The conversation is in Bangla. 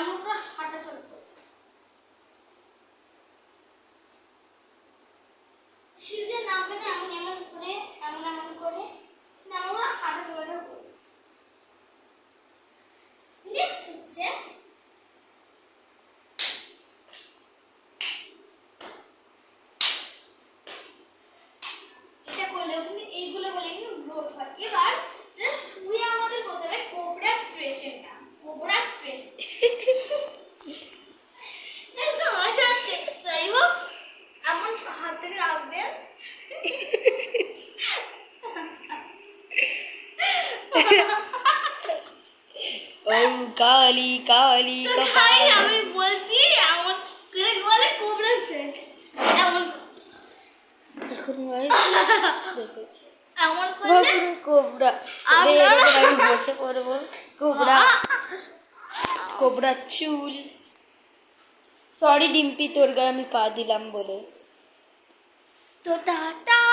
এমন করে হাঁটা চলবে, সিঁড়িতে নামবে না, এমন এমন করে আমরা হাঁটা চলাটা করি। নেক্সট হচ্ছে এটা করলে এইগুলো করলে কিন্তু গ্রোথ হয়। এবার জাস্ট শুয়ে আমাদের করতে হবে কোবরা স্ট্রেচের নাম, কোবরা স্ট্রেচ। একদম মজা হচ্ছে। যাই হোক, এমন হাত থেকে রাখবেন, ওম কালী কালী কপাল। আমি বলছি এমন করে বলে কোবরা স্ট্রেচ, এমন এখন গাইস দেখো এমন করলে পুরো কোবরা। আপনারা আমি বসে পড়বো। কোবরা, কোবরা চুল। সরি ডিম্পি, তোর গায়ে আমি পা দিলাম বলে। তো টাটা।